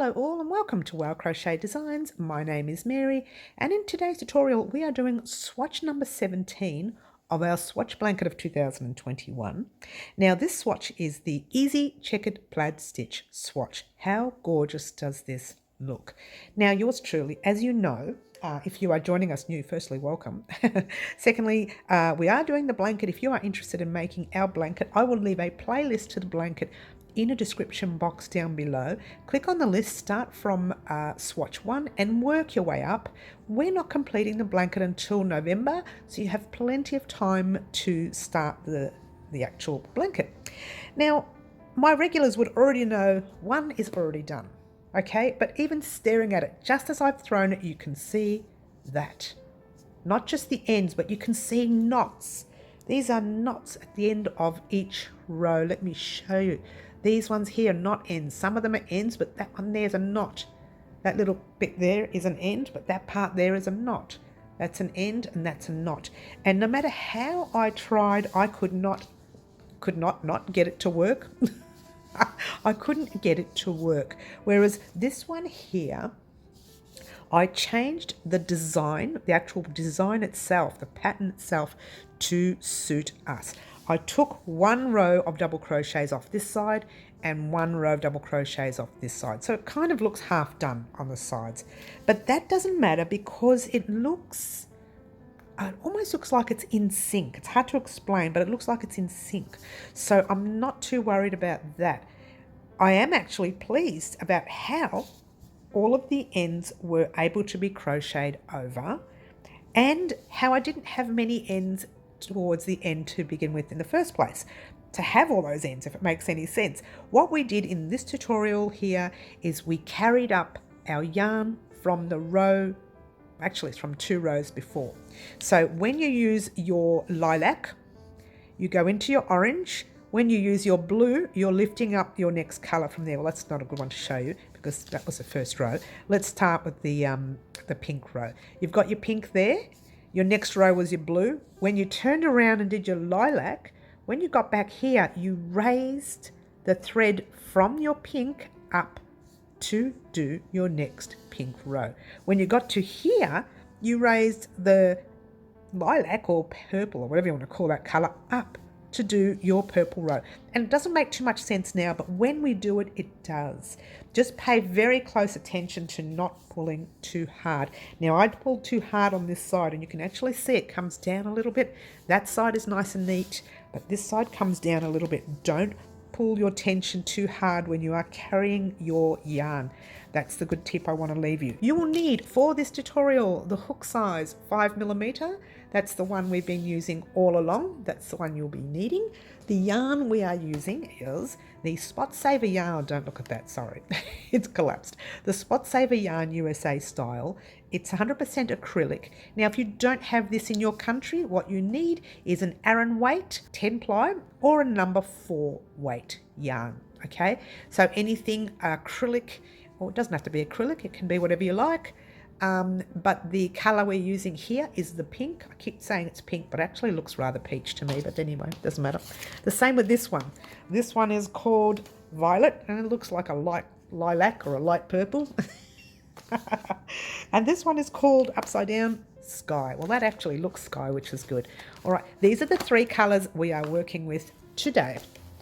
Hello all and welcome to Crochet Designs. My name is Mary and in today's tutorial we are doing swatch number 17 of our swatch blanket of 2021. Now this swatch is the Easy Checkered Plaid Stitch swatch. How gorgeous does this look? Now yours truly, as you know, if you are joining us new, firstly, welcome. Secondly, we are doing the blanket. If you are interested in making our blanket, I will leave a playlist to the blanket in a description box down below. Click on the list, start from swatch 1 and work your way up. We're not completing the blanket until November, so you have plenty of time to start the actual blanket. Now, my regulars would already know one is already done, okay? But even staring at it, just as I've thrown it, you can see that. Not just the ends, but you can see knots. These are knots at the end of each row. Let me show you. These ones here are not ends. Some of them are ends, but that one there's a knot. That little bit there is an end, but that part there is a knot. That's an end and that's a knot. And no matter how I tried, I could not get it to work. I couldn't get it to work. Whereas this one here, I changed the design, the actual design itself, the pattern itself, to suit us. I took one row of double crochets off this side and one row of double crochets off this side. So it kind of looks half done on the sides. But that doesn't matter because it almost looks like it's in sync. It's hard to explain, but it looks like it's in sync. So I'm not too worried about that. I am actually pleased about how all of the ends were able to be crocheted over and how I didn't have many ends towards the end to begin with in the first place. To have all those ends, if it makes any sense. What we did in this tutorial here is we carried up our yarn from the row, actually it's from 2 rows before. So when you use your lilac, you go into your orange. When you use your blue, you're lifting up your next colour from there. Well, that's not a good one to show you because that was the first row. Let's start with the pink row. You've got your pink there. Your next row was your blue. When you turned around and did your lilac, when you got back here, you raised the thread from your pink up to do your next pink row. When you got to here, you raised the lilac or purple or whatever you want to call that colour up to do your purple row. And it doesn't make too much sense now, but when we do it, it does. Just pay very close attention to not pulling too hard. Now I pulled too hard on this side and you can actually see it comes down a little bit. That side is nice and neat, but this side comes down a little bit. Don't pull your tension too hard when you are carrying your yarn. That's the good tip I want to leave you. You will need for this tutorial the hook size 5mm. That's the one we've been using all along. That's the one you'll be needing. The yarn we are using is the Spot Saver yarn. Don't look at that, sorry. It's collapsed. The Spot Saver yarn USA style. It's 100% acrylic. Now, if you don't have this in your country, what you need is an Aran weight 10 ply or a number 4 weight yarn, okay? So anything acrylic, or it doesn't have to be acrylic, it can be whatever you like. But the colour we're using here is the pink. I keep saying it's pink, but it actually looks rather peach to me, but anyway, doesn't matter. The same with this one. This one is called Violet, and it looks like a light lilac or a light purple. And this one is called Upside Down Sky. Well, that actually looks sky, which is good. All right, these are the 3 colours we are working with today.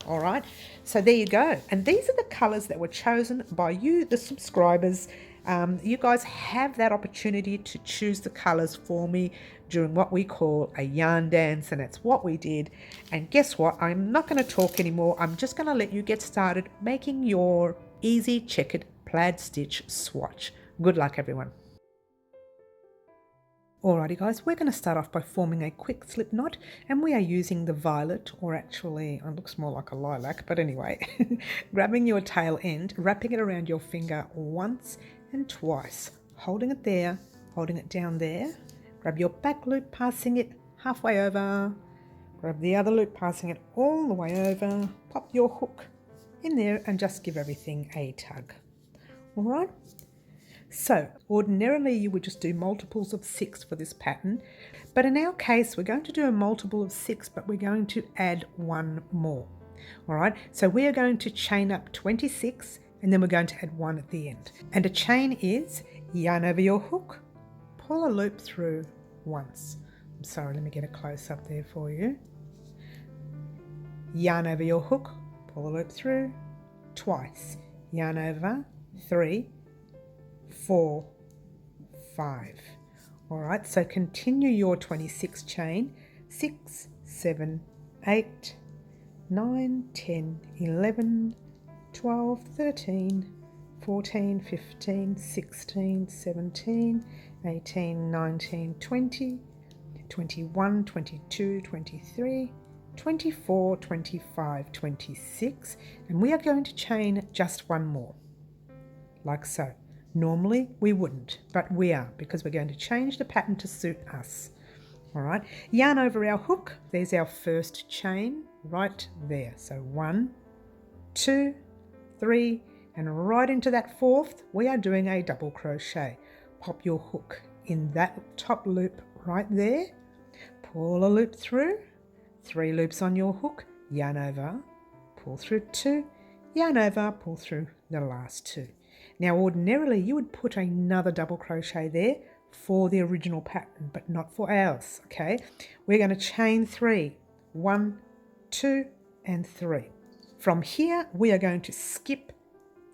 All right, so there you go. And these are the colours that were chosen by you, the subscribers. You guys have that opportunity to choose the colours for me during what we call a yarn dance, and that's what we did. And guess what? I'm not going to talk anymore. I'm just going to let you get started making your Easy Checkered Plaid Stitch swatch. Good luck, everyone. Alrighty guys, we're going to start off by forming a quick slip knot, and we are using the violet, or actually it looks more like a lilac, but anyway, grabbing your tail end, wrapping it around your finger once and twice, holding it there, holding it down there, grab your back loop, passing it halfway over, grab the other loop, passing it all the way over, pop your hook in there and just give everything a tug. Alright? So ordinarily you would just do multiples of 6 for this pattern, but in our case we're going to do a multiple of 6, but we're going to add one more. All right, so we are going to chain up 26 and then we're going to add 1 at the end. And a chain is yarn over your hook, pull a loop through once. I'm sorry, let me get a close up there for you. Yarn over your hook, pull a loop through twice. Yarn over 3, 4, 5. All right, so continue your 26 chain, 6, 7, 8, 9, 10, 11, 12, 13, 14, 15, 16, 17, 18, 19, 20, 21, 22, 23, 24, 25, 26, and we are going to chain just 1 more, like so. Normally we wouldn't, but we are, because we're going to change the pattern to suit us. All right, yarn over our hook, there's our first chain right there. So 1, 2, 3, and right into that 4th, we are doing a double crochet. Pop your hook in that top loop right there, pull a loop through, 3 loops on your hook, yarn over, pull through 2, yarn over, pull through the last 2. Now ordinarily you would put another double crochet there for the original pattern, but not for ours, okay? We're going to chain 3, 1, 2, and 3. From here we are going to skip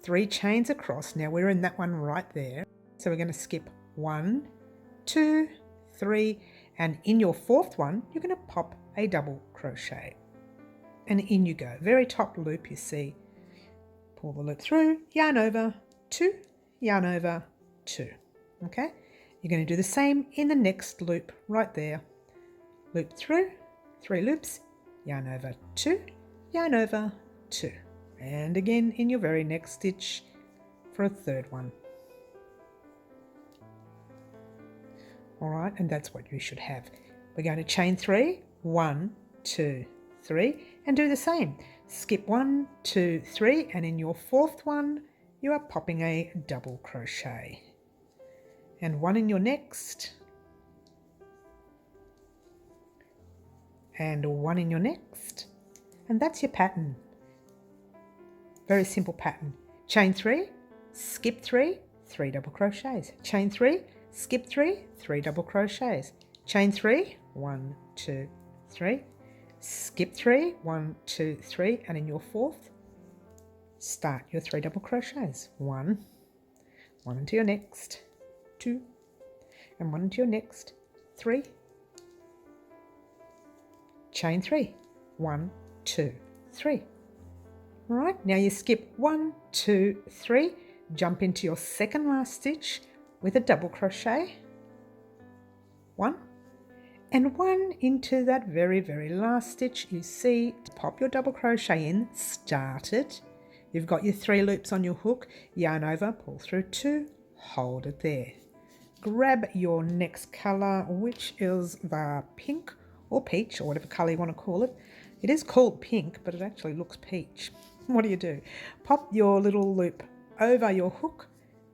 3 chains across. Now we're in that one right there, so we're going to skip 1, 2, 3, and in your 4th one you're going to pop a double crochet, and in you go. Very top loop, you see, pull the loop through, yarn over 2, yarn over 2. Okay, you're going to do the same in the next loop right there. Loop through, 3 loops, yarn over 2, yarn over 2, and again in your very next stitch for a 3rd one. All right, and that's what you should have. We're going to chain 3, 1, 2, 3, and do the same. Skip 1, 2, 3, and in your 4th one you are popping a double crochet, and 1 in your next, and 1 in your next, and that's your pattern. Very simple pattern. Chain 3, skip 3, 3 double crochets, chain 3, skip 3, 3 double crochets, chain 3, 1, 2, 3, skip 3, 1, 2, 3, and in your 4th start your 3 double crochets. 1, 1 into your next, 2, and 1 into your next, 3, chain 3, 1, 2, 3. All right, now you skip 1, 2, 3, jump into your 2nd last stitch with a double crochet, 1, and 1 into that very last stitch. You see, pop your double crochet in, start it. You've got your 3 loops on your hook, yarn over, pull through 2, hold it there. Grab your next colour, which is the pink or peach, or whatever colour you want to call it. It is called pink, but it actually looks peach. What do? Pop your little loop over your hook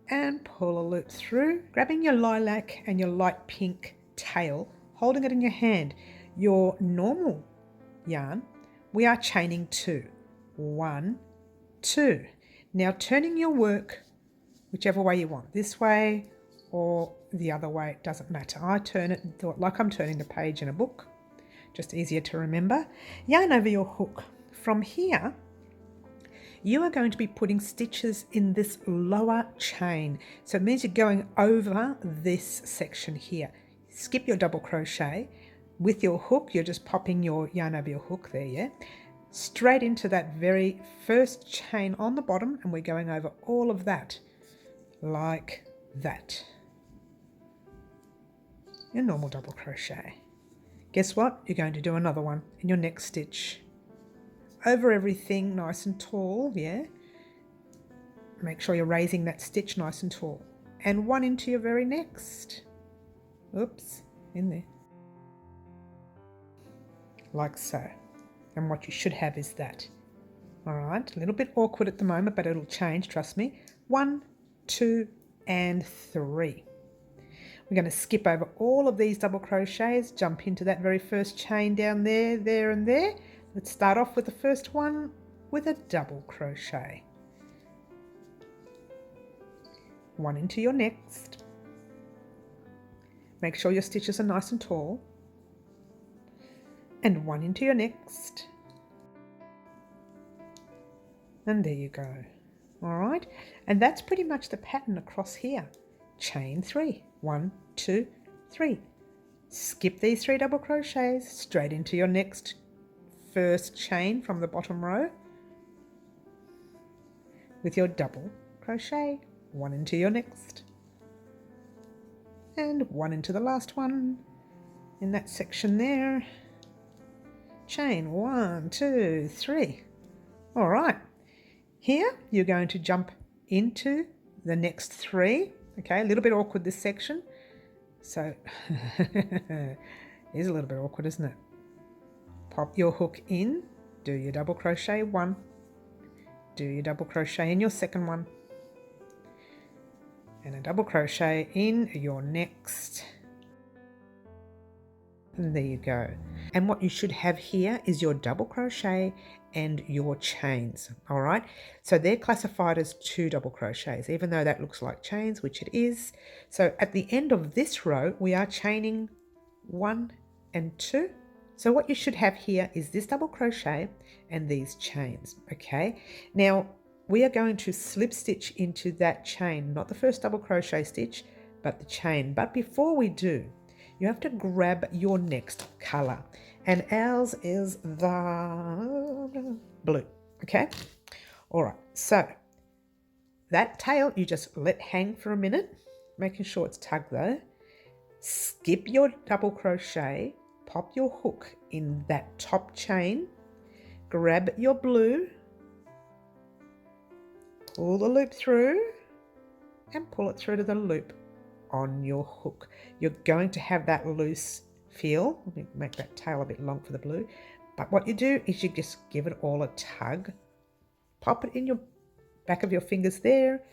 and pull a loop through, grabbing your lilac and your light pink tail, holding it in your hand. Your normal yarn, we are chaining 2, 1, 2. Now turning your work whichever way you want, this way or the other way, it doesn't matter. I turn it like I'm turning the page in a book, just easier to remember. Yarn over your hook. From here you are going to be putting stitches in this lower chain, so it means you're going over this section here. Skip your double crochet. With your hook you're just popping your yarn over your hook there, yeah, straight into that very first chain on the bottom, and we're going over all of that like that. Your normal double crochet. Guess what? You're going to do another one in your next stitch. Over everything nice and tall, yeah. Make sure you're raising that stitch nice and tall. And 1 into your very next. Oops, in there. Like so. And what you should have is that. All right, a little bit awkward at the moment, but it'll change, trust me. 1, 2, and 3. We're going to skip over all of these double crochets, jump into that very first chain down there, there, and there. Let's start off with the first one with a double crochet. one into your next. Make sure your stitches are nice and tall. And one into your next. And there you go. All right, and that's pretty much the pattern across here. Chain 3, 1, 2, 3. Skip these 3 double crochets straight into your next first chain from the bottom row with your double crochet, 1 into your next, and 1 into the last one in that section there. Chain 1, 2, 3. All right, here you're going to jump into the next 3. Okay, a little bit awkward this section, so it is a little bit awkward, isn't it? Pop your hook in, do your double crochet 1, do your double crochet in your second one, and a double crochet in your next. And there you go. And what you should have here is your double crochet and your chains. All right, so they're classified as 2 double crochets, even though that looks like chains, which it is. So at the end of this row we are chaining 1 and 2. So what you should have here is this double crochet and these chains. Okay, now we are going to slip stitch into that chain, not the first double crochet stitch, but the chain. But before we do, you have to grab your next color, and ours is the blue. Okay, all right, so that tail you just let hang for a minute, making sure it's tugged though. Skip your double crochet, pop your hook in that top chain, grab your blue, pull the loop through and pull it through to the loop on your hook. You're going to have that loose feel. Let me make that tail a bit long for the blue. But what you do is you just give it all a tug, pop it in your back of your fingers there,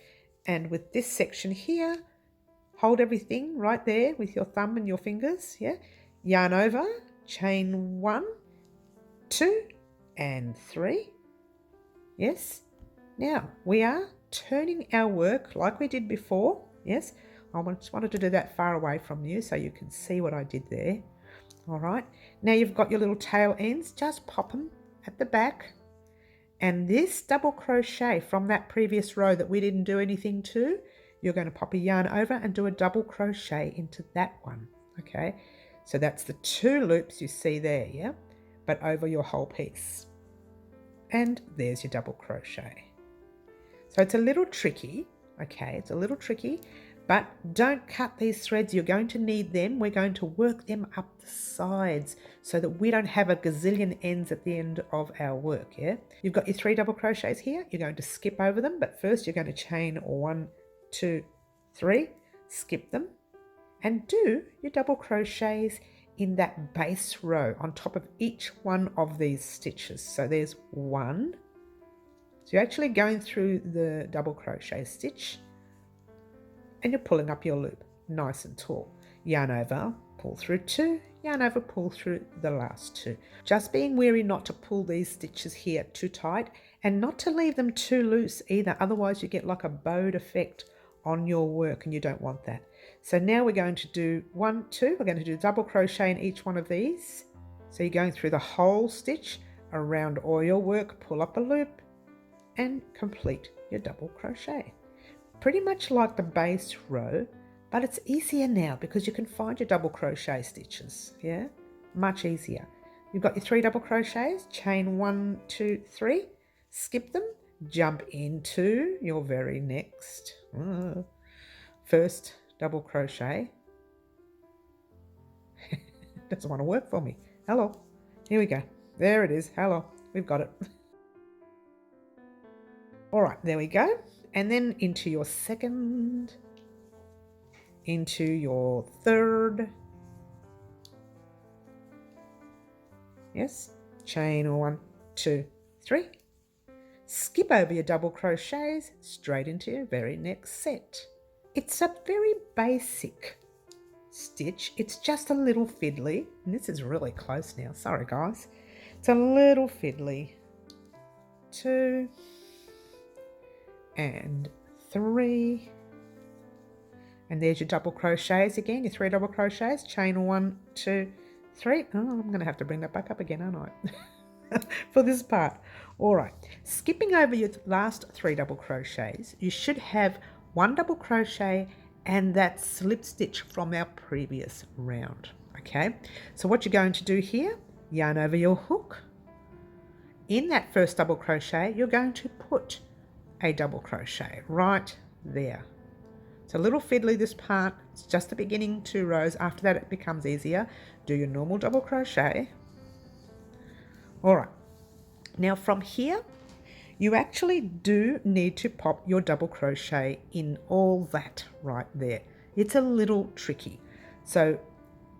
and with this section here, hold everything right there with your thumb and your fingers. Yeah, yarn over, chain 1, 2 and 3. Yes, now we are turning our work like we did before. Yes, I just wanted to do that far away from you so you can see what I did there. All right, now you've got your little tail ends, just pop them at the back, and this double crochet from that previous row that we didn't do anything to, you're going to pop a yarn over and do a double crochet into that one. Okay, so that's the 2 loops you see there, yeah, but over your whole piece. And there's your double crochet. So it's a little tricky, okay, it's a little tricky, but don't cut these threads. You're going to need them. We're going to work them up the sides so that we don't have a gazillion ends at the end of our work, yeah? You've got your 3 double crochets here. You're going to skip over them, but first you're going to chain 1, 2, 3, skip them, and do your double crochets in that base row on top of each one of these stitches. So there's 1. So you're actually going through the double crochet stitch and you're pulling up your loop nice and tall. Yarn over, pull through 2, yarn over, pull through the last 2. Just being wary not to pull these stitches here too tight and not to leave them too loose either, otherwise you get like a bowed effect on your work and you don't want that. So now we're going to do 1, 2, we're going to do double crochet in each one of these. So you're going through the whole stitch around all your work, pull up a loop and complete your double crochet. Pretty much like the base row, but it's easier now because you can find your double crochet stitches, yeah, much easier. You've got your 3 double crochets, chain 1, 2, 3, skip them, jump into your very next first double crochet. Doesn't want to work for me. Hello, here we go. There it is. Hello, we've got it. All right, there we go. And then into your second, into your third, yes, chain 1, 2, 3, skip over your double crochets straight into your very next set. It's a very basic stitch, it's just a little fiddly, and this is really close now, sorry guys, it's a little fiddly. 2 and 3 And there's your double crochets again, your 3 double crochets, chain 1, 2, 3. Oh, I'm going to have to bring that back up again, aren't I? For this part. All right, skipping over your last 3 double crochets, you should have 1 double crochet and that slip stitch from our previous round. Okay, so what you're going to do here, yarn over your hook. In that first double crochet, you're going to put a double crochet right there. It's a little fiddly, this part. It's just the beginning 2 rows. After that it becomes easier. Do your normal double crochet. All right, now from here you actually do need to pop your double crochet in all that right there. It's a little tricky. So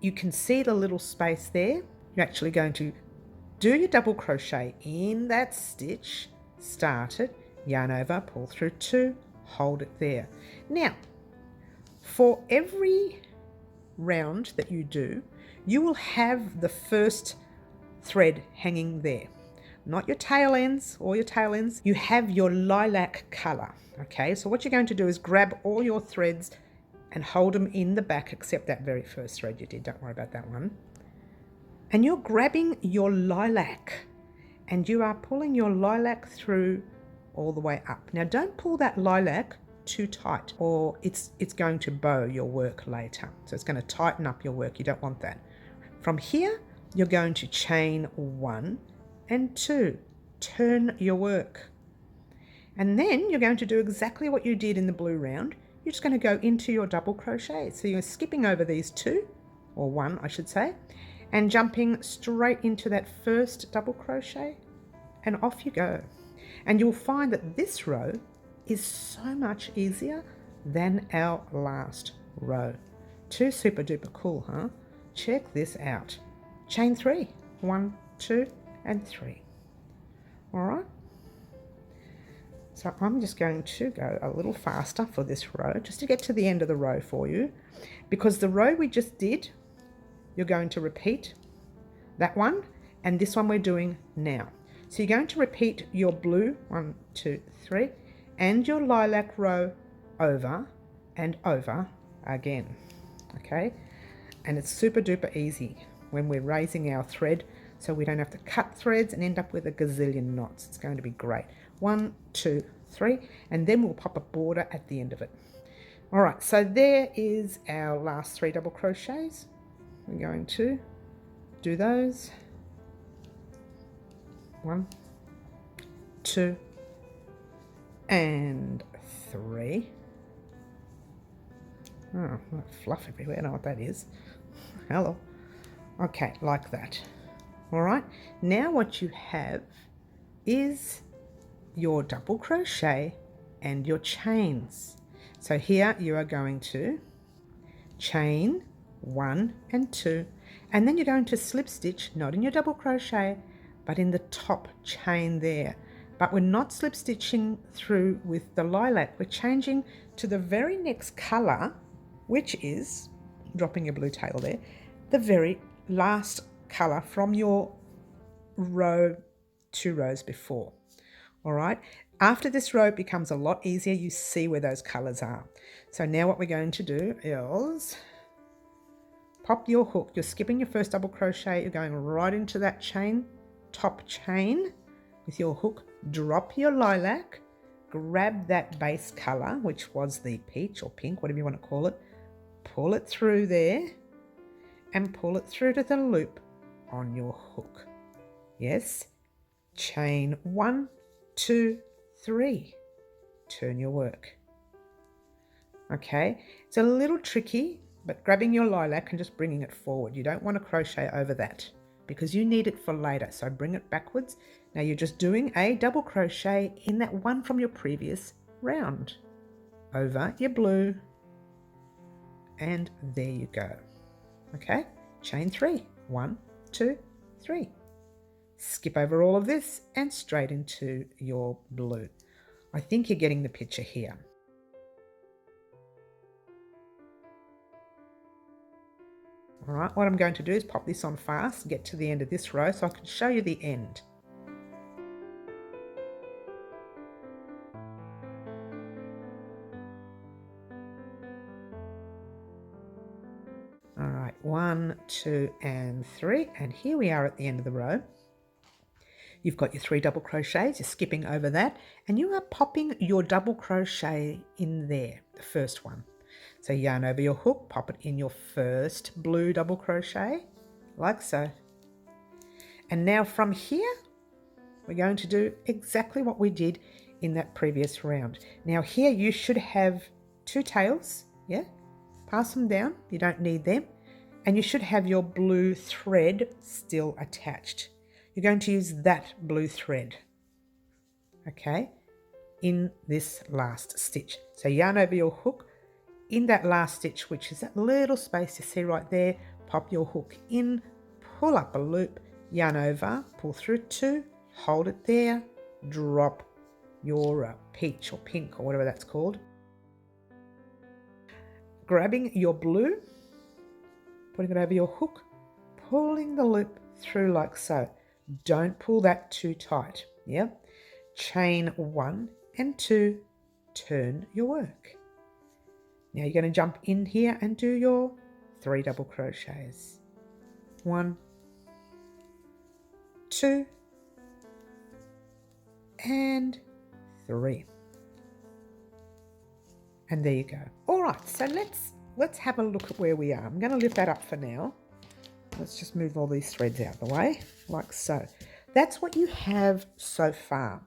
you can see the little space there. You're actually going to do your double crochet in that stitch, start it, yarn over, pull through 2, hold it there. Now for every round that you do, you will have the first thread hanging there. Not your tail ends or your tail ends. You have your lilac colour. Okay, so what you're going to do is grab all your threads and hold them in the back, except that very first thread you did. Don't worry about that one. And you're grabbing your lilac and you are pulling your lilac through all the way up. Now don't pull that lilac too tight or it's going to bow your work later. So it's going to tighten up your work. You don't want that. From here, you're going to chain 1 and 2. Turn your work. And then you're going to do exactly what you did in the blue round. You're just going to go into your double crochet. So you're skipping over these 2, or 1 I should say, and jumping straight into that first double crochet, and off you go. And you'll find that this row is so much easier than our last row. Too super duper cool, huh? Check this out. Chain 3, 1, 2, and 3. All right. So I'm just going to go a little faster for this row, just to get to the end of the row for you, because the row we just did, you're going to repeat that one, and this one we're doing now. So you're going to repeat your blue 1, 2, 3, and your lilac row over and over again. Okay, and it's super duper easy when we're raising our thread, so we don't have to cut threads and end up with a gazillion knots. It's going to be great. 1, 2, 3, and then we'll pop a border at the end of it. All right, so there is our last 3 double crochets. We're going to do those. 1, 2, and 3. Oh, fluff everywhere. I know what that is. Hello. Okay, like that. All right, now what you have is your double crochet and your chains. So here you are going to chain 1 and 2, and then you're going to slip stitch, not in your double crochet, but in the top chain there. But we're not slip stitching through with the lilac. We're changing to the very next color, which is, dropping your blue tail there, the very last color from your row 2 rows before. All right, after this row it becomes a lot easier. You see where those colors are. So now what we're going to do is pop your hook. You're skipping your first double crochet. You're going right into that chain, top chain with your hook. Drop your lilac, grab that base color, which was the peach or pink, whatever you want to call it, pull it through there and pull it through to the loop on your hook. Yes, chain 1, 2, 3, turn your work. Okay, it's a little tricky, but grabbing your lilac and just bringing it forward. You don't want to crochet over that because you need it for later, so bring it backwards. Now you're just doing a double crochet in that one from your previous round, over your blue, and there you go. Okay, chain 3, 1, 2, 3. Skip over all of this and straight into your blue. I think you're getting the picture here. All right, what I'm going to do is pop this on fast, get to the end of this row so I can show you the end. 2 and 3, and here we are at the end of the row. You've got your 3 double crochets, you're skipping over that, and you are popping your double crochet in there, the first one. So yarn over your hook, pop it in your first blue double crochet, like so. And now from here, we're going to do exactly what we did in that previous round. Now here you should have 2 tails, yeah? Pass them down, you don't need them. And you should have your blue thread still attached. You're going to use that blue thread, okay, in this last stitch. So yarn over your hook in that last stitch, which is that little space you see right there. Pop your hook in, pull up a loop, yarn over, pull through 2, hold it there, drop your peach or pink or whatever that's called. Grabbing your blue, putting it over your hook, pulling the loop through like so. Don't pull that too tight, yeah? Chain 1 and 2, turn your work. Now you're going to jump in here and do your 3 double crochets. 1, 2, and 3. And there you go. All right, so let's have a look at where we are. I'm going to lift that up for now. Let's just move all these threads out of the way, like so. That's what you have so far.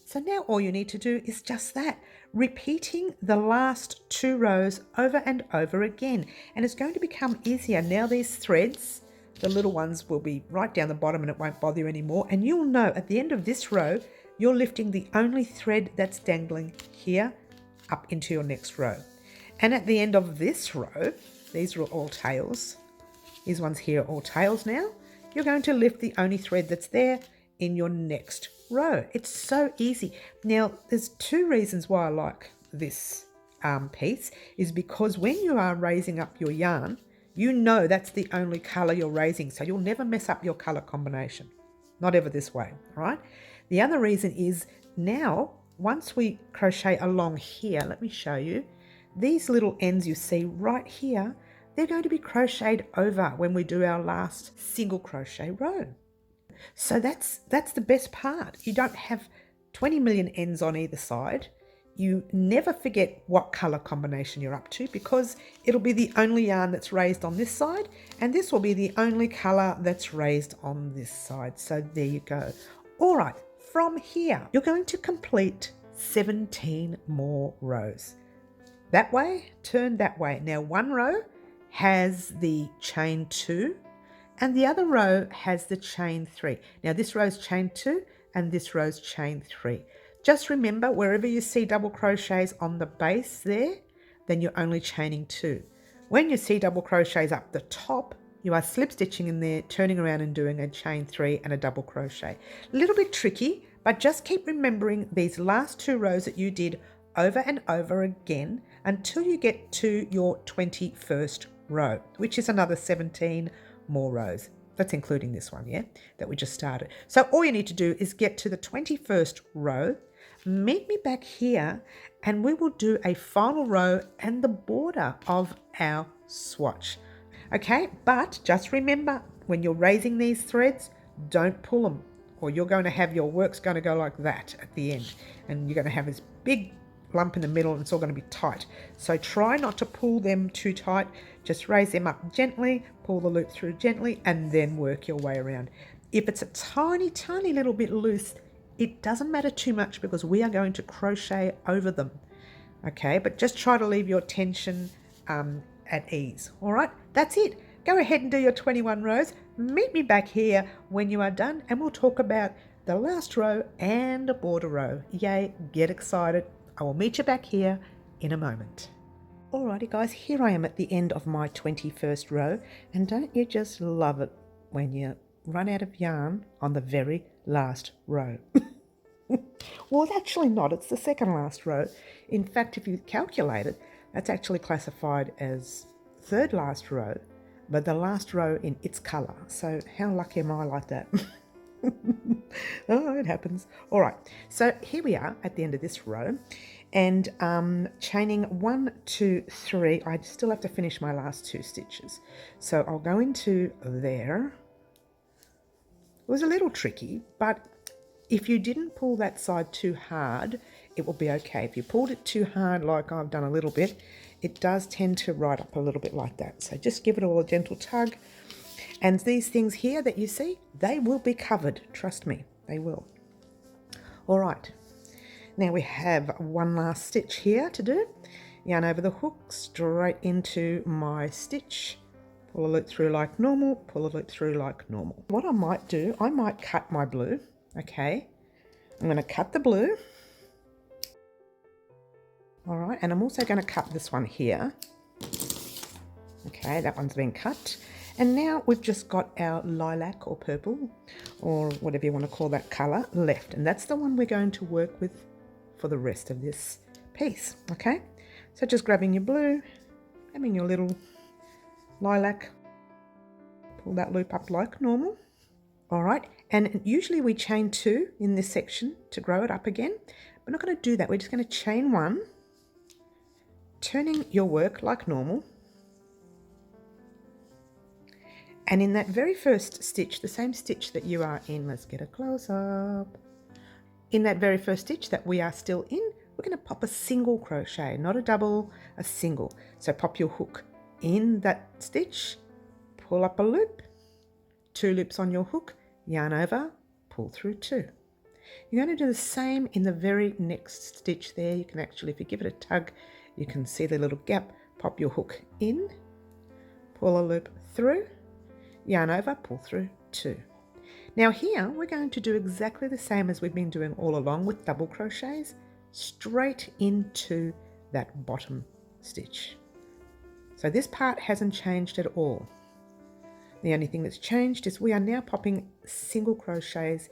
So now all you need to do is just that, repeating the last 2 rows over and over again. And it's going to become easier. Now these threads, the little ones, will be right down the bottom and it won't bother you anymore. And you'll know at the end of this row, you're lifting the only thread that's dangling here up into your next row. And at the end of this row, these are all tails. These ones here are all tails now. You're going to lift the only thread that's there in your next row. It's so easy. Now, there's 2 reasons why I like this piece, is because when you are raising up your yarn, you know that's the only colour you're raising, so you'll never mess up your colour combination. Not ever this way, right? The other reason is now, once we crochet along here, let me show you, these little ends you see right here, they're going to be crocheted over when we do our last single crochet row. So that's the best part. You don't have 20 million ends on either side. You never forget what colour combination you're up to, because it'll be the only yarn that's raised on this side, and this will be the only colour that's raised on this side. So there you go. All right, from here, you're going to complete 17 more rows. That way, turn that way. Now, one row has the chain 2 and the other row has the chain 3. Now this row's chain 2 and this row's chain 3. Just remember, wherever you see double crochets on the base there, then you're only chaining 2. When you see double crochets up the top, you are slip stitching in there, turning around and doing a chain 3 and a double crochet. A little bit tricky, but just keep remembering these last 2 rows that you did over and over again until you get to your 21st row, which is another 17 more rows. That's including this one, yeah, that we just started. So all you need to do is get to the 21st row, meet me back here, and we will do a final row and the border of our swatch. Okay, but just remember, when you're raising these threads, don't pull them, or you're going to have your work's going to go like that at the end, and you're going to have this big lump in the middle and it's all going to be tight. So try not to pull them too tight. Just raise them up gently, pull the loop through gently, and then work your way around. If it's a tiny, tiny little bit loose, it doesn't matter too much because we are going to crochet over them. Okay, but just try to leave your tension at ease. All right, that's it. Go ahead and do your 21 rows. Meet me back here when you are done and we'll talk about the last row and a border row. Yay, get excited. I will meet you back here in a moment. Alrighty guys, here I am at the end of my 21st row, and don't you just love it when you run out of yarn on the very last row? Well, it's actually not, it's the second last row. In fact, if you calculate it, that's actually classified as third last row, but the last row in its colour. So how lucky am I like that? Oh, it happens. All right, so here we are at the end of this row, and chaining 1, 2, 3. I still have to finish my last 2 stitches. So I'll go into there. It was a little tricky, but if you didn't pull that side too hard, it will be okay. If you pulled it too hard, like I've done a little bit, it does tend to ride up a little bit like that. So just give it all a gentle tug. And these things here that you see, they will be covered. Trust me, they will. All right. Now we have one last stitch here to do. Yarn over the hook, straight into my stitch. Pull a loop through like normal, pull a loop through like normal. What I might do, I might cut my blue, okay? I'm going to cut the blue. All right, and I'm also going to cut this one here. Okay, that one's been cut. And now we've just got our lilac or purple, or whatever you want to call that colour, left. And that's the one we're going to work with for the rest of this piece, okay? So just grabbing your blue, grabbing your little lilac, pull that loop up like normal. All right, and usually we chain 2 in this section to grow it up again. We're not going to do that. We're just going to chain 1, turning your work like normal. And in that very first stitch, the same stitch that you are in, let's get a close up. In that very first stitch that we are still in, we're going to pop a single crochet, not a double, a single. So pop your hook in that stitch, pull up a loop, 2 loops on your hook, yarn over, pull through 2. You're going to do the same in the very next stitch there. You can actually, if you give it a tug, you can see the little gap. Pop your hook in, pull a loop through, yarn over, pull through 2. Now here we're going to do exactly the same as we've been doing all along with double crochets, straight into that bottom stitch. So this part hasn't changed at all. The only thing that's changed is we are now popping single crochets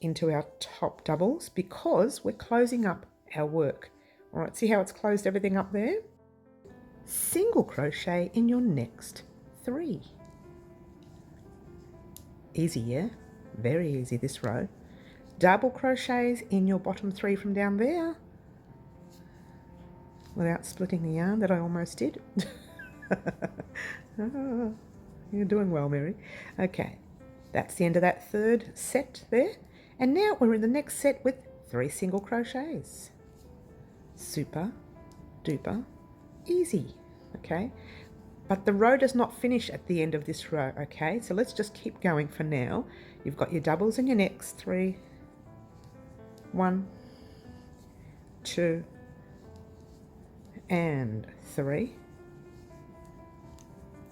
into our top doubles because we're closing up our work. All right, see how it's closed everything up there? Single crochet in your next 3. Easy, yeah? Very easy this row. Double crochets in your bottom 3 from down there without splitting the yarn that I almost did. Oh, you're doing well, Mary. Okay, that's the end of that 3rd set there. And now we're in the next set with 3 single crochets. Super duper easy, okay? But the row does not finish at the end of this row, okay? So let's just keep going for now. You've got your doubles in your next 3. 1, 2, and 3.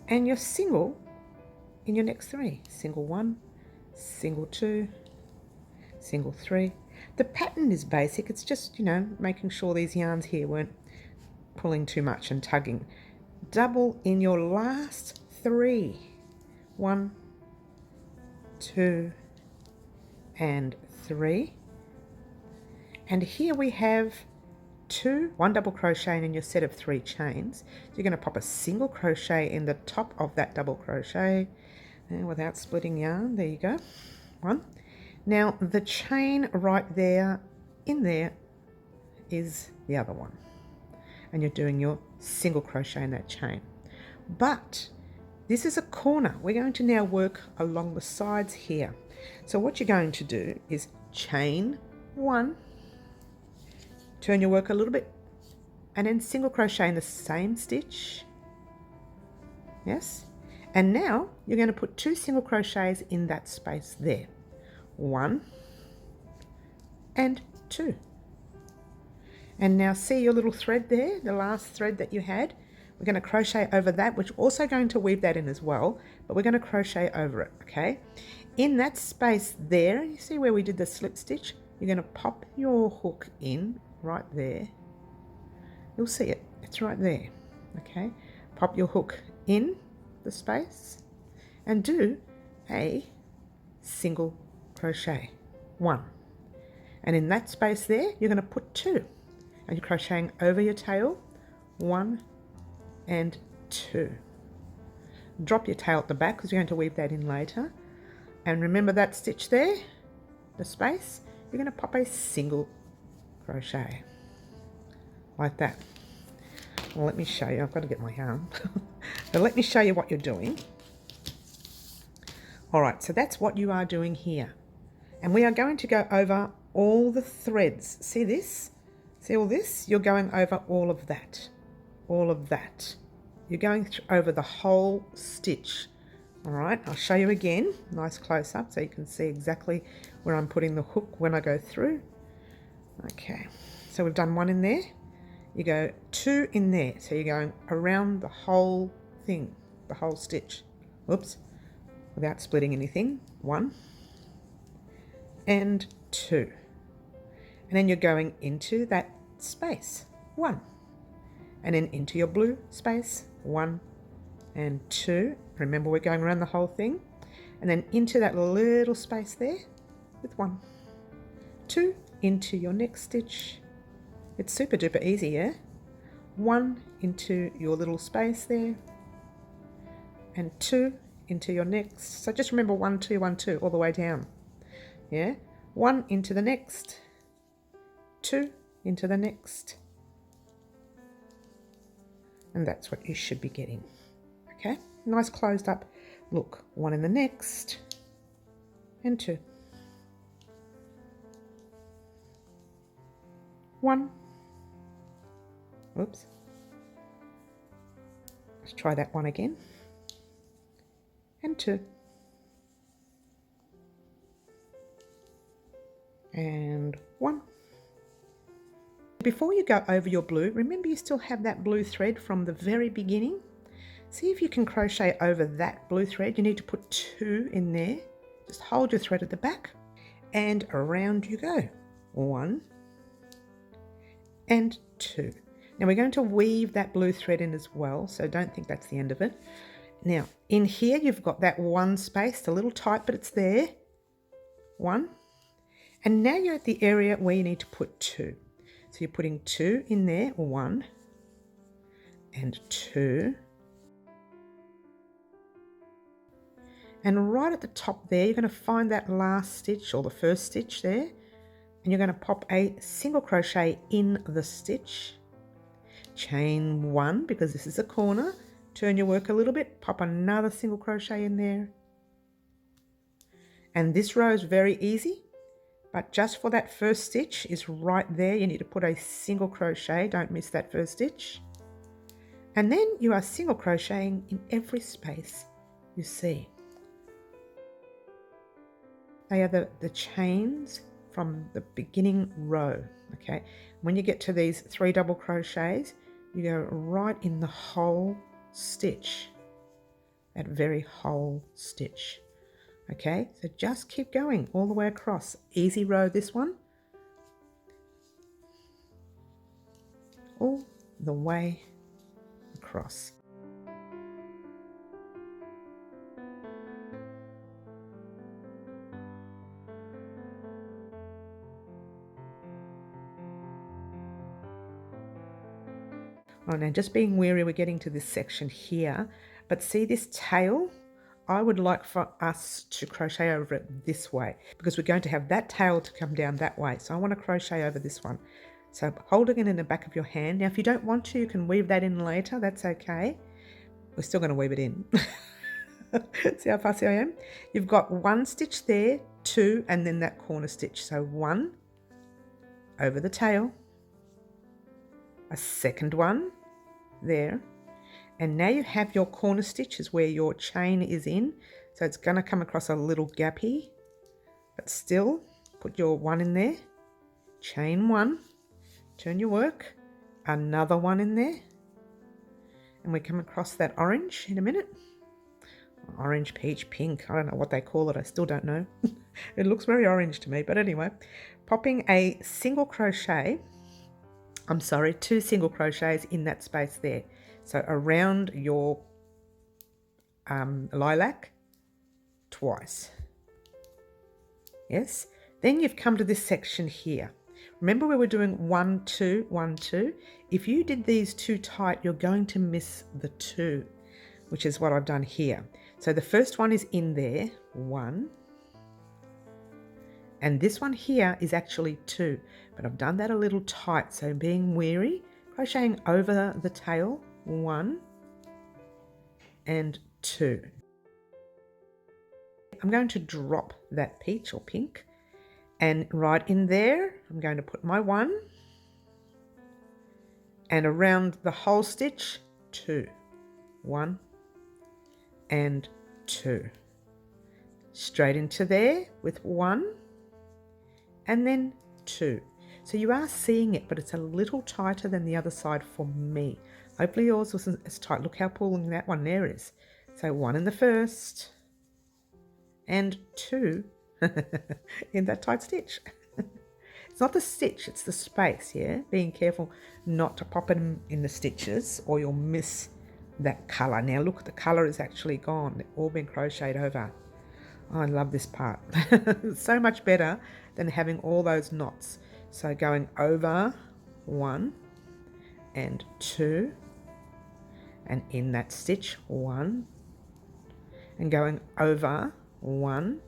And your single in your next 3. Single 1, single 2, single 3. The pattern is basic. It's just, you know, making sure these yarns here weren't pulling too much and tugging. Double in your last 3. 1, 2, and 3. And here we have 1 double crochet in your set of 3 chains. So you're going to pop a single crochet in the top of that double crochet and without splitting yarn. There you go. 1. Now the chain right there in there is the other one. And you're doing your single crochet in that chain. But this is a corner. We're going to now work along the sides here. So what you're going to do is chain 1, turn your work a little bit, and then single crochet in the same stitch. Yes. And now you're going to put 2 single crochets in that space there. 1 and 2. And now see your little thread there, the last thread that you had. We're going to crochet over that, which we're also going to weave that in as well, but we're going to crochet over it, okay? In that space there, you see where we did the slip stitch? You're going to pop your hook in right there. You'll see it, it's right there, okay? Pop your hook in the space and do a single crochet, 1. And in that space there, you're going to put 2. And you're crocheting over your tail, 1 and 2. Drop your tail at the back because you're going to weave that in later. And remember that stitch there, the space, you're going to pop a single crochet. like that. Well, let me show you. I've got to get my yarn. But let me show you what you're doing. All right, so that's what you are doing here. And we are going to go over all the threads. See this? See all this? You're going over all of that. All of that. You're going over the whole stitch. All right, I'll show you again. Nice close up so you can see exactly where I'm putting the hook when I go through. Okay, so we've done one in there. You go two in there. So you're going around the whole thing, the whole stitch. Oops, without splitting anything. One and two. And then you're going into that space. One. And then into your blue space. One and two. Remember, we're going around the whole thing. And then into that little space there with one. Two into your next stitch. It's super duper easy, yeah? One into your little space there. And two into your next. So just remember 1, 2, 1, 2 all the way down. Yeah? One into the next. Two into the next. And that's what you should be getting. Okay? Nice closed up look. One in the next. And two. One. Oops. Let's try that one again. And two. And one. Before you go over your blue, remember you still have that blue thread from the very beginning. See if you can crochet over that blue thread. You need to put two in there. Just hold your thread at the back and around you go. One and two. Now we're going to weave that blue thread in as well, so don't think that's the end of it. Now in here you've got that one space, a little tight, but it's there. One. And now you're at the area where you need to put two. So you're putting two in there, one and two. And right at the top there, you're going to find that last stitch or the first stitch there. And you're going to pop a single crochet in the stitch. Chain one, because this is a corner. Turn your work a little bit, pop another single crochet in there. And this row is very easy. But just for that first stitch is right there. You need to put a single crochet. Don't miss that first stitch. And then you are single crocheting in every space you see. They are the chains from the beginning row, okay? When you get to these 3 double crochets, you go right in the whole stitch, that very whole stitch. Okay, so just keep going all the way across. Easy row, this one. All the way across. Oh, now just being wary, we're getting to this section here, but see this tail? I would like for us to crochet over it this way because we're going to have that tail to come down that way. So I want to crochet over this one. So holding it in the back of your hand. Now, if you don't want to, you can weave that in later. That's okay. We're still going to weave it in. See how fussy I am? You've got 1 stitch there, 2, and then that corner stitch. So 1 over the tail, a second one there. And now you have your corner stitches where your chain is in. So it's going to come across a little gap here. But still, put your 1 in there. Chain 1. Turn your work. Another 1 in there. And we come across that orange in a minute. Orange, peach, pink. I don't know what they call it. I still don't know. It looks very orange to me. But anyway, popping a single crochet. I'm sorry, 2 single crochets in that space there. So around your lilac twice. Yes. Then you've come to this section here. Remember we were doing 1, 2, 1, 2. If you did these too tight, you're going to miss the 2, which is what I've done here. So the first one is in there, 1. And this one here is actually 2, but I've done that a little tight. So being wary, crocheting over the tail, 1 and 2. I'm going to drop that peach or pink, and right in there I'm going to put my 1, and around the whole stitch 2, 1 and 2, straight into there with 1 and then 2. So you are seeing it, but it's a little tighter than the other side for me. Hopefully yours wasn't as tight. Look how pulling that one there is. So 1 in the first and 2 in that tight stitch. It's not the stitch, it's the space, yeah? Being careful not to pop it in the stitches or you'll miss that colour. Now look, the colour is actually gone. They've all been crocheted over. Oh, I love this part. It's so much better than having all those knots. So going over 1 and 2 and in that stitch 1 and going over 1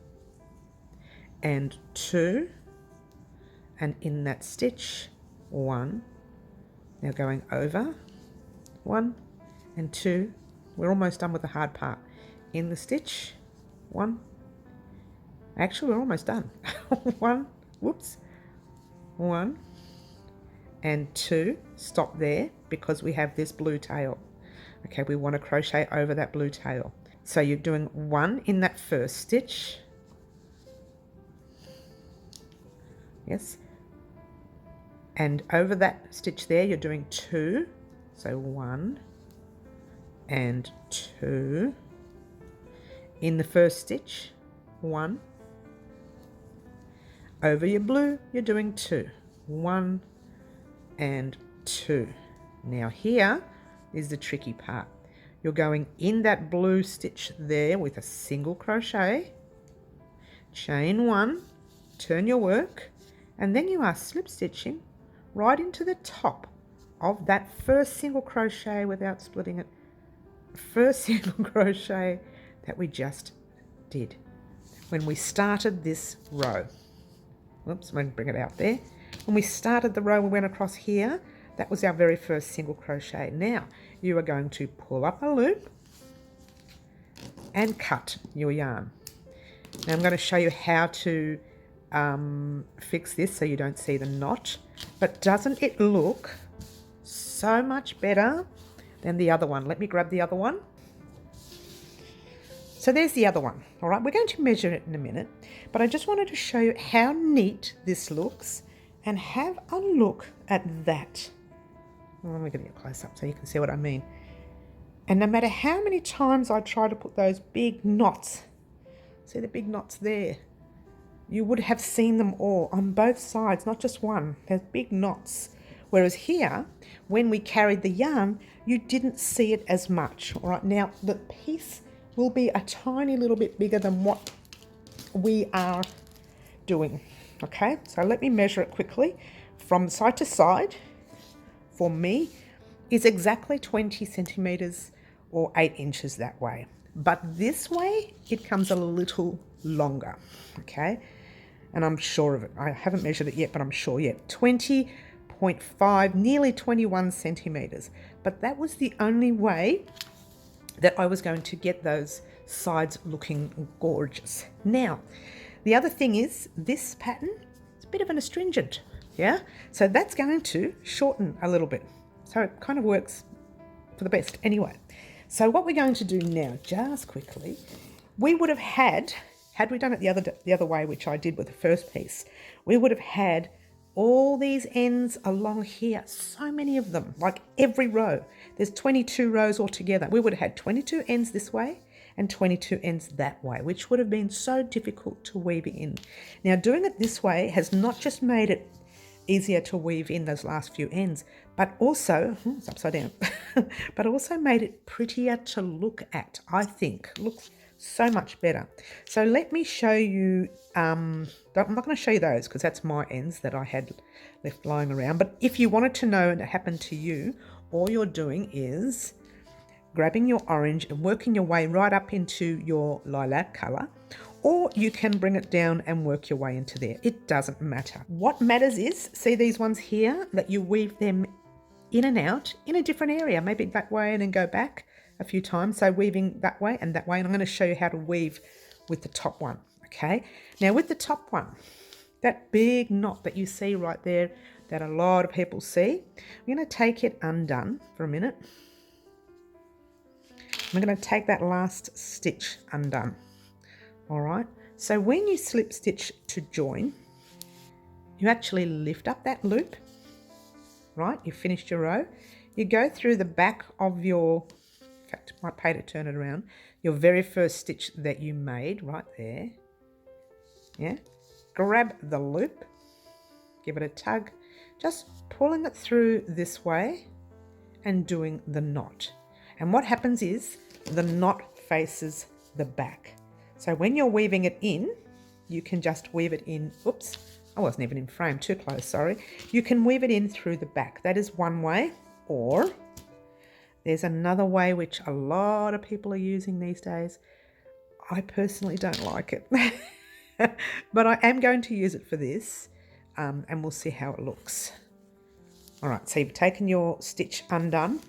and 2 and in that stitch 1. Now going over 1 and 2. We're almost done with the hard part. In the stitch 1. Actually, we're almost done. 1, whoops, 1 and 2. Stop there because we have this blue tail. Okay, we want to crochet over that blue tail. So you're doing 1 in that first stitch. Yes. And over that stitch there, you're doing 2. So 1 and 2. In the first stitch, 1. Over your blue, you're doing 2. 1 and 2. Now here is the tricky part. You're going in that blue stitch there with a single crochet, chain 1, turn your work, and then you are slip stitching right into the top of that first single crochet without splitting it. First single crochet that we just did when we started this row. Oops, I'm going to bring it out there. When we started the row, we went across here. That was our very first single crochet. Now you are going to pull up a loop and cut your yarn. Now I'm going to show you how to fix this so you don't see the knot. But doesn't it look so much better than the other one? Let me grab the other one. So there's the other one. All right, we're going to measure it in a minute, but I just wanted to show you how neat this looks and have a look at that. Well, let me get it close up so you can see what I mean. And no matter how many times I try to put those big knots, see the big knots there, you would have seen them all on both sides, not just one. There's big knots. Whereas here, when we carried the yarn, you didn't see it as much. All right, now the piece will be a tiny little bit bigger than what we are doing. Okay, so let me measure it quickly. From side to side, for me, is exactly 20 centimeters or 8 inches that way. But this way, it comes a little longer, okay? And I'm sure of it. I haven't measured it yet, but I'm sure yet. 20.5, nearly 21 centimeters. But that was the only way that I was going to get those sides looking gorgeous. Now, the other thing is this pattern is a bit of an astringent, yeah? So that's going to shorten a little bit. So it kind of works for the best anyway. So what we're going to do now, just quickly, we would have had we done it the other way, which I did with the first piece, we would have had all these ends along here, so many of them, like every row. There's 22 rows altogether. We would have had 22 ends this way and 22 ends that way, which would have been so difficult to weave in. Now, doing it this way has not just made it easier to weave in those last few ends, but also, it's upside down, but also made it prettier to look at, I think. Looks so much better. So let me show you, I'm not going to show you those because that's my ends that I had left lying around. But if you wanted to know and it happened to you, all you're doing is grabbing your orange and working your way right up into your lilac colour, or you can bring it down and work your way into there. It doesn't matter. What matters is, see these ones here, that you weave them in and out in a different area, maybe that way and then go back a few times. So weaving that way and that way. And I'm going to show you how to weave with the top one. Okay. Now with the top one, that big knot that you see right there that a lot of people see, I'm going to take it undone for a minute. I'm going to take that last stitch undone. All right. So when you slip stitch to join, you actually lift up that loop, right? You finished your row. You go through the back of your, in fact, I might pay to turn it around, your very first stitch that you made right there. Yeah. Grab the loop, give it a tug, just pulling it through this way and doing the knot. And what happens is the knot faces the back. So when you're weaving it in, you can just weave it in. Oops, I wasn't even in frame, too close, sorry. You can weave it in through the back. That is one way. Or there's another way which a lot of people are using these days. I personally don't like it. But I am going to use it for this, and we'll see how it looks. All right, so you've taken your stitch undone.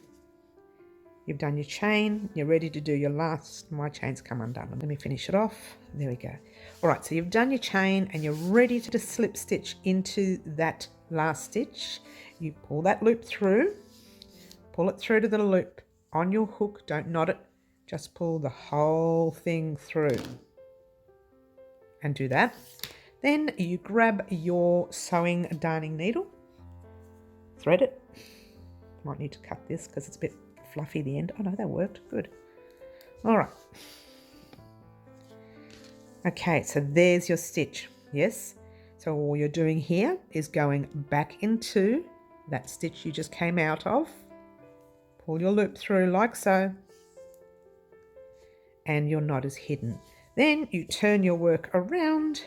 You've done your chain, you're ready to do your last, my chain's come undone. Let me finish it off. There we go. All right, so you've done your chain and you're ready to slip stitch into that last stitch. You pull that loop through, pull it through to the loop on your hook. Don't knot it, just pull the whole thing through and do that. Then you grab your sewing darning needle, thread it. Might need to cut this because it's a bit fluffy the end. Oh no, that worked good. All right. Okay, so there's your stitch. Yes. So all you're doing here is going back into that stitch you just came out of. Pull your loop through like so. And your knot is hidden. Then you turn your work around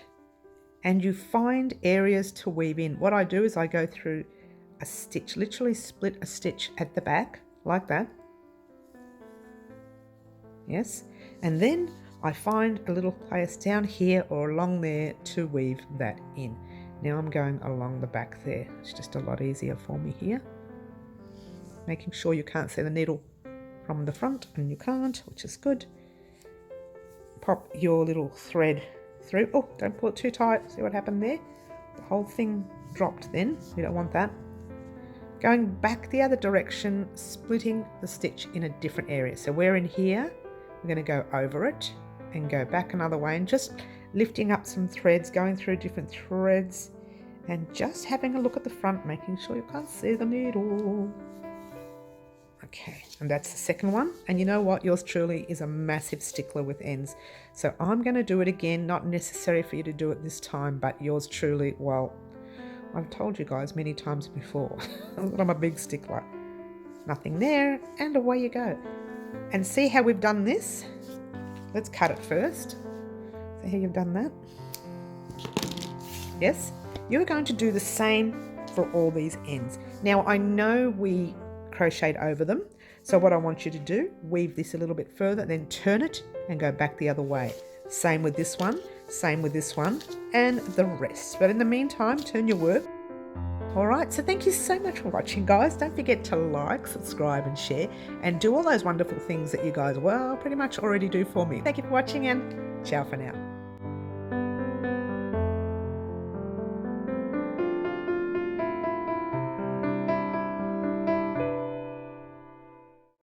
and you find areas to weave in. What I do is I go through a stitch, literally split a stitch at the back like that. Yes. And then I find a little place down here or along there to weave that in. Now I'm going along the back there. It's just a lot easier for me here. Making sure you can't see the needle from the front, and you can't, which is good. Pop your little thread through. Oh, don't pull it too tight. See what happened there? The whole thing dropped then. We don't want that. Going back the other direction, splitting the stitch in a different area. So we're in here. We're going to go over it and go back another way and just lifting up some threads, going through different threads and just having a look at the front, making sure you can't see the needle. Okay, and that's the second one. And you know what? Yours truly is a massive stickler with ends. So I'm going to do it again. Not necessary for you to do it this time, but yours truly, well, I've told you guys many times before that I'm a big stickler. Nothing there, and away you go. And see how we've done this? Let's cut it first. See how you've done that? Yes, you're going to do the same for all these ends. Now, I know we crocheted over them, so what I want you to do, weave this a little bit further, then turn it and go back the other way. Same with this one, same with this one, and the rest. But in the meantime, turn your work. All right, so thank you so much for watching, guys. Don't forget to like, subscribe and share, and do all those wonderful things that you guys, well, pretty much already do for me. Thank you for watching, and ciao for now.